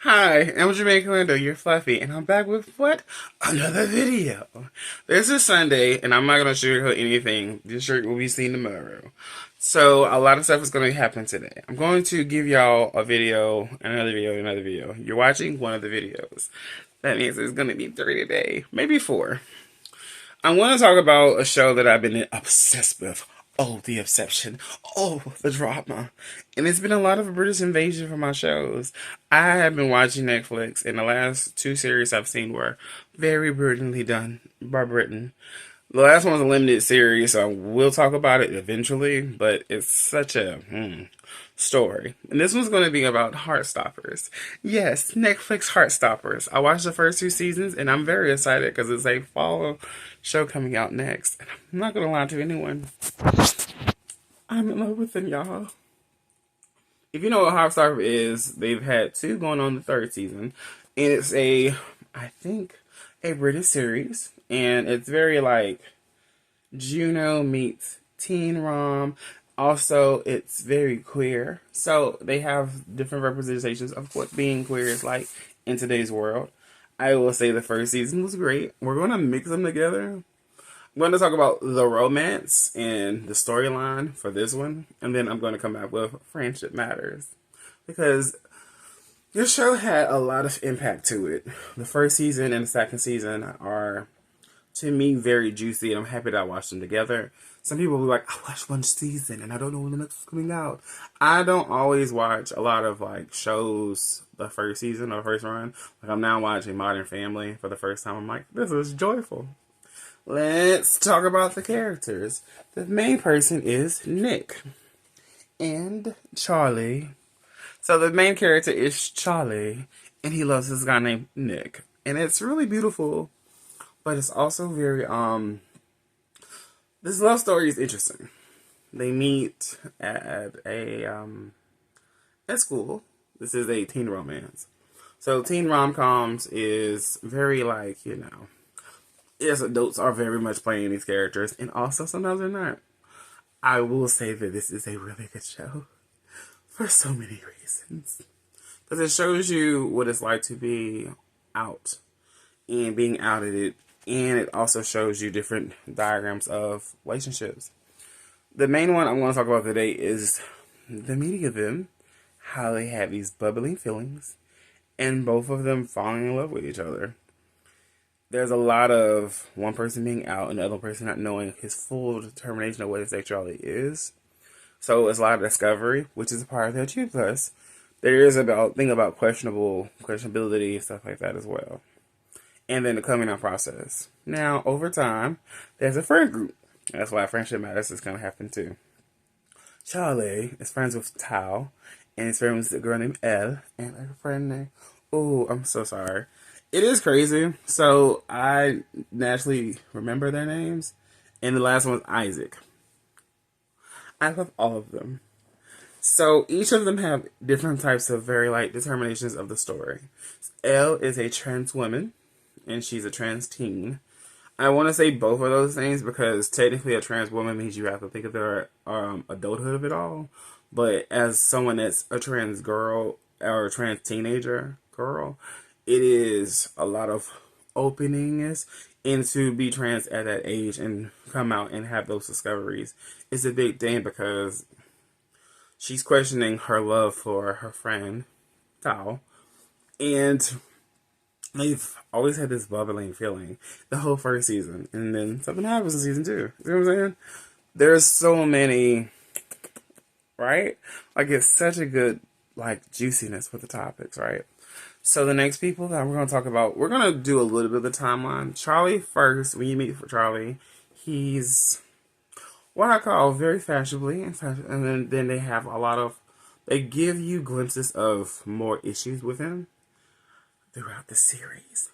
Hi, I'm JermaineCallando, you're Fluffy, and I'm back with what? Another video. This is Sunday, and I'm not going to sugarcoat anything. This shirt will be seen tomorrow. So, a lot of stuff is going to happen today. I'm going to give y'all a video, another video, another video. You're watching one of the videos. That means it's going to be 3 today, maybe 4. I want to talk about a show that I've been obsessed with. Oh, the obsession. Oh, the drama. And it's been a lot of British invasion for my shows. I have been watching Netflix, and the last 2 series I've seen were very brilliantly done by Britain. The last one was a limited series, so I will talk about it eventually, but it's such a story. And this one's going to be about Heartstoppers. Yes, Netflix Heartstoppers. I watched the first 2 seasons, and I'm very excited because it's a fall show coming out next. And I'm not going to lie to anyone. I'm in love with them, y'all. If you know what Heartstopper is, they've had 2 going on the 3rd season. And it's I think, a British series. And it's very like Juno meets teen rom. Also, it's very queer. So they have different representations of what being queer is like in today's world. I will say the first season was great. We're going to mix them together. I'm going to talk about the romance and the storyline for this one. And then I'm going to come back with Friendship Matters. Because this show had a lot of impact to it. The first season and the second season are, to me, very juicy. And I'm happy that I watched them together. Some people will be like, I watched 1 season and I don't know when the next is coming out. I don't always watch a lot of like shows the first season or first run. Like I'm now watching Modern Family for the first time. I'm like, this is joyful. Let's talk about the characters. The main person is Nick and Charlie. So the main character is Charlie, and he loves this guy named Nick. And it's really beautiful, but it's also very, this love story is interesting. They meet at school. This is a teen romance. So teen rom-coms is very like, yes, adults are very much playing these characters, and also sometimes they're not. I will say that this is a really good show for so many reasons. Because it shows you what it's like to be out and being outed, and it also shows you different diagrams of relationships. The main one I'm going to talk about today is the meeting of them, how they have these bubbling feelings, and both of them falling in love with each other. There's a lot of one person being out and the other person not knowing his full determination of what his sexuality is. So it's a lot of discovery, which is a part of their Q plus. There is thing about questionability and stuff like that as well. And then the coming out process. Now, over time, there's a friend group. That's why Friendship Matters is going to happen too. Charlie is friends with Tao, and he's friends with a girl named Elle, and a friend named, oh, I'm so sorry. It is crazy. So I naturally remember their names. And the last one was Isaac. I love all of them. So each of them have different types of very like determinations of the story. Elle is a trans woman, and she's a trans teen. I want to say both of those things because technically a trans woman means you have to think of their adulthood of it all. But as someone that's a trans girl or a trans teenager girl, it is a lot of openingness into be trans at that age and come out and have those discoveries. It's a big thing because she's questioning her love for her friend, Tao. And they've always had this bubbling feeling the whole first season. And then something happens in season 2. You know what I'm saying? There's so many, right? Like it's such a good like juiciness with the topics, right? So the next people that we're going to talk about, we're going to do a little bit of the timeline. Charlie first, when you meet for Charlie, he's what I call very fashionably, and then they have a lot of, they give you glimpses of more issues with him throughout the series.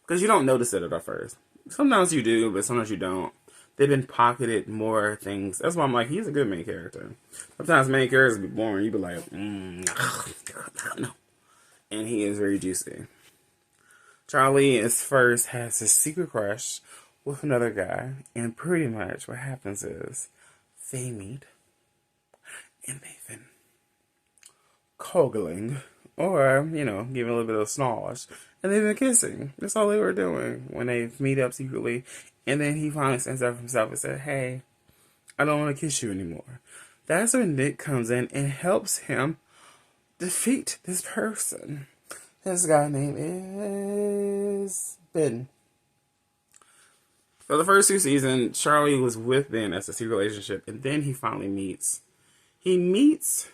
Because you don't notice it at first. Sometimes you do, but sometimes you don't. They've been pocketed more things. That's why I'm like, he's a good main character. Sometimes main characters be boring. You be like, no. And he is very juicy. Charlie has his secret crush with another guy, and pretty much what happens is they meet, and they've been coggling or, you know, giving a little bit of snarls. And they've been kissing. That's all they were doing when they meet up secretly. And then he finally stands up for himself and said, hey, I don't want to kiss you anymore. That's when Nick comes in and helps him defeat this person. This guy name is Ben. So the first 2 seasons, Charlie was with Ben as a secret relationship, and then he finally meets he meets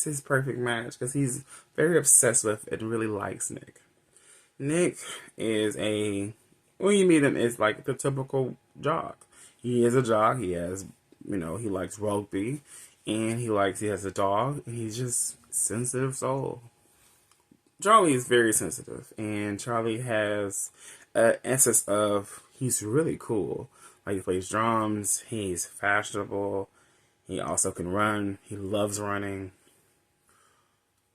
his perfect match because he's very obsessed with and really likes Nick. Nick is when you meet him, it's like the typical jock. He is a jock. He has, he likes rugby, and he has a dog, and he's just sensitive soul. Charlie is very sensitive, and Charlie has an essence of he's really cool. Like, he plays drums, he's fashionable, he also can run, he loves running,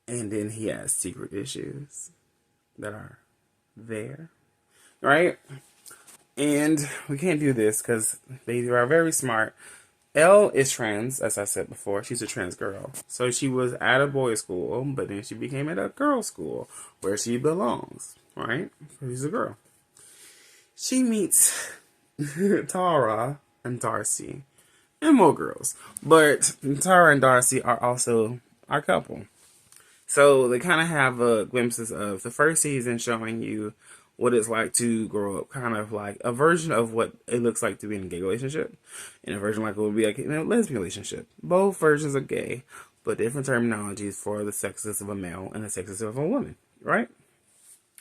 and then he has secret issues that are there, right? And we can't do this because they are very smart. Elle is trans, as I said before. She's a trans girl. So she was at a boys' school, but then she became at a girls' school where she belongs, right? Because she's a girl. She meets Tara and Darcy and more girls. But Tara and Darcy are also our couple. So they kind of have glimpses of the first season showing you what it's like to grow up, kind of like a version of what it looks like to be in a gay relationship, and a version like it would be like in a lesbian relationship. Both versions are gay, but different terminologies for the sexes of a male and the sexes of a woman, right?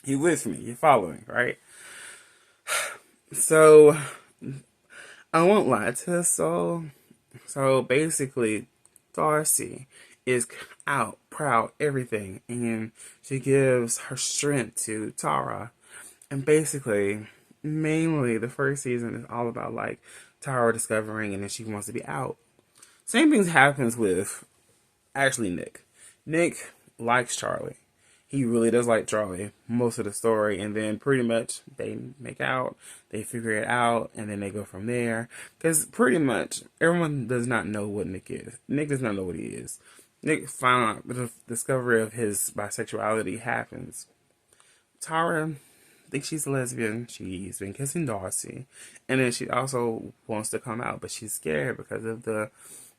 You with me? You're following, right? So, I won't lie to us all. So basically, Darcy is out, proud, everything, and she gives her strength to Tara. And basically, mainly the first season is all about like Tara discovering, and then she wants to be out. Same thing happens with actually Nick. Nick likes Charlie. He really does like Charlie most of the story, and then pretty much they make out, they figure it out, and then they go from there. Because pretty much everyone does not know what Nick is. Nick does not know what he is. Nick found out the discovery of his bisexuality happens. Tara thinks she's a lesbian. She's been kissing Darcy, and then she also wants to come out, but she's scared because of the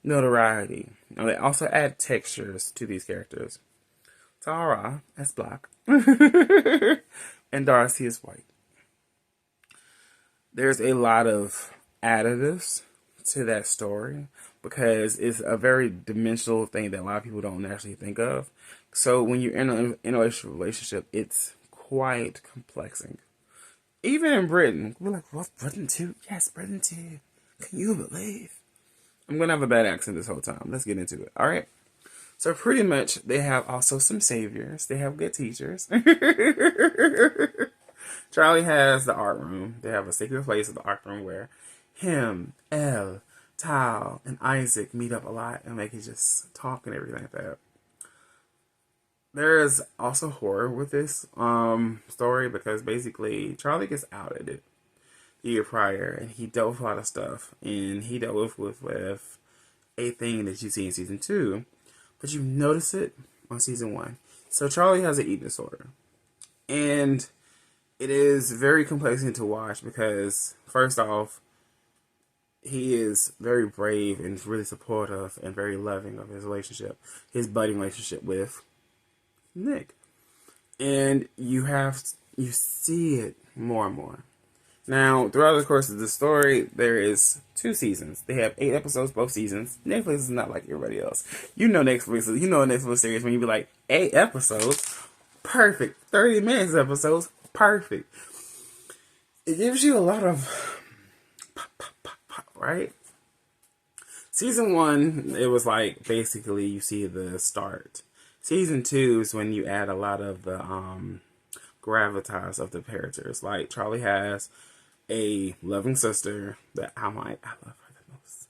notoriety. Now, they also add textures to these characters. Tara is black, and Darcy is white. There's a lot of additives to that story because it's a very dimensional thing that a lot of people don't actually think of. So when you're in a relationship, it's quite complexing. Even in Britain, we're like, what, Britain too? Yes, Britain too. Can you believe? I'm going to have a bad accent this whole time. Let's get into it. All right. So pretty much, they have also some saviors. They have good teachers. Charlie has the art room. They have a secret place at the art room where him, Elle, Tao, and Isaac meet up a lot and they can just talk and everything like that. There is also horror with this story because basically Charlie gets outed the year prior and he dealt with a lot of stuff. And he dealt with a thing that you see in season 2. But you notice it on season 1. So Charlie has an eating disorder. And it is very complexing to watch because, first off, he is very brave and really supportive and very loving of his relationship. His budding relationship with Nick. And you see it more and more. Now, throughout the course of the story, there is 2 seasons. They have 8 episodes, both seasons. Netflix is not like everybody else. You know Netflix a Netflix series when you be like, 8 episodes? Perfect. 30 minutes episodes? Perfect. It gives you a lot of pop, right? Season 1, it was like, basically, you see the start. Season 2 is when you add a lot of the gravitas of the characters. Like, Charlie has a loving sister that I love her the most.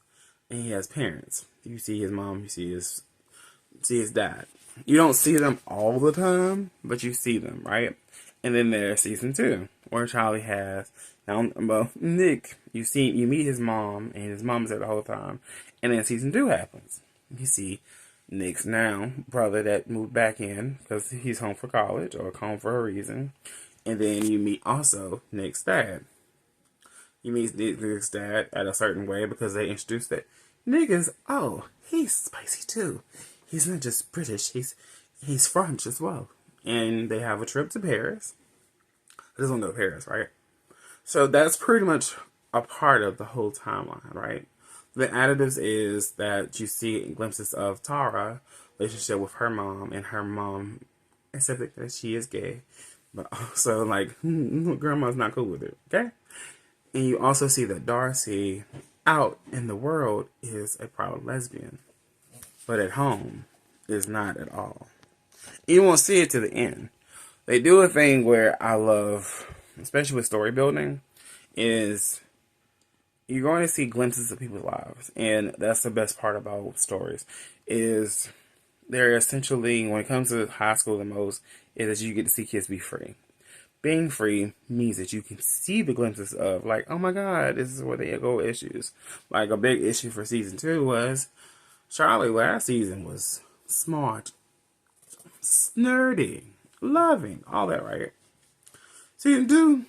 And he has parents. You see his mom, you see his dad. You don't see them all the time, but you see them, right? And then there's season 2, where Charlie has Nick. You meet his mom, and his mom's there the whole time. And then season 2 happens. You see Nick's now brother that moved back in because he's home for college or home for a reason. And then you meet also Nick's dad. You meet Nick's dad at a certain way because they introduced that Nick is, oh, he's spicy too. He's not just British, he's French as well. And they have a trip to Paris. I just want to go to Paris, right? So that's pretty much a part of the whole timeline, right? The additives is that you see glimpses of Tara relationship with her mom, and her mom accepted that she is gay, but also like grandma's not cool with it, okay? And you also see that Darcy out in the world is a proud lesbian, but at home is not at all. You won't see it to the end. They do a thing where I love, especially with story building, is you're going to see glimpses of people's lives. And that's the best part about stories, is they're essentially, when it comes to high school the most, is that you get to see kids be free. Being free means that you can see the glimpses of, like, oh my god, this is where they go issues. Like, a big issue for season 2 was Charlie last season was smart, nerdy, loving, all that, right? Season 2,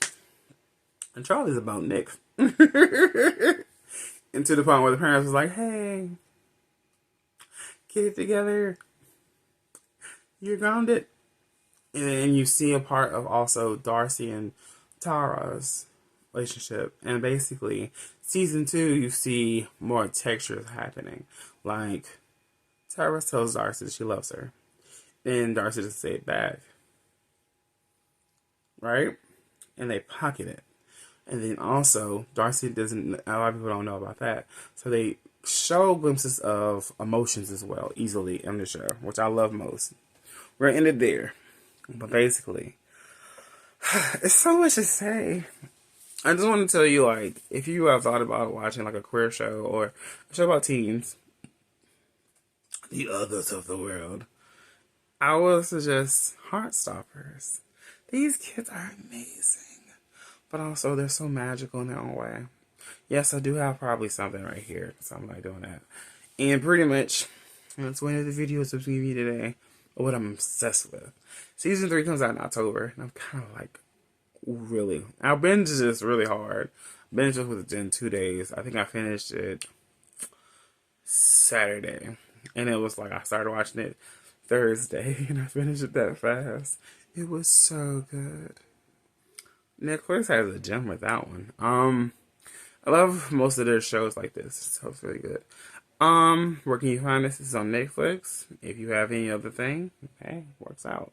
and Charlie's about Nick. And to the point where the parents was like, hey, get it together. You're grounded. And then you see a part of also Darcy and Tara's relationship. And basically, season 2, you see more textures happening. Like, Tara tells Darcy that she loves her. Then Darcy just say it back. Right? And they pocket it. And then also, Darcy doesn't, a lot of people don't know about that. So they show glimpses of emotions as well, easily in the show, which I love most. We're going to end it there. But basically, it's so much to say. I just want to tell you, like, if you have thought about watching, like, a queer show or a show about teens, the others of the world, I would suggest HeartStoppers. These kids are amazing. But also, they're so magical in their own way. Yes, I do have probably something right here, so I'm not doing that. And pretty much, that's one of the videos of me today, of what I'm obsessed with. Season 3 comes out in October, and I'm kind of like, really, I binged this really hard. Binged it within 2 days. I think I finished it Saturday. And it was like, I started watching it Thursday, and I finished it that fast. It was so good. Netflix has a gem with that one. I love most of their shows like this, so it's really good. Where can you find this? It's on Netflix. If you have any other thing, okay, works out.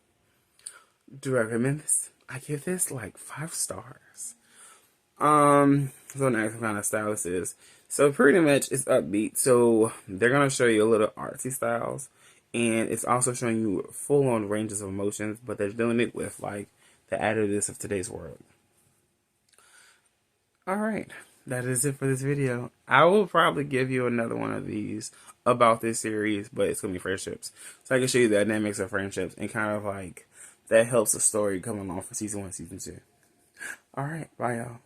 Do I recommend this? I give this like 5 stars. So next kind of style this is. So pretty much it's upbeat. So they're gonna show you a little artsy styles, and it's also showing you full on ranges of emotions, but they're doing it with like the additives of today's world. Alright, that is it for this video. I will probably give you another one of these about this series, but it's going to be friendships. So I can show you the dynamics of friendships and kind of like, that helps the story come along for season 1, season 2. Alright, bye y'all.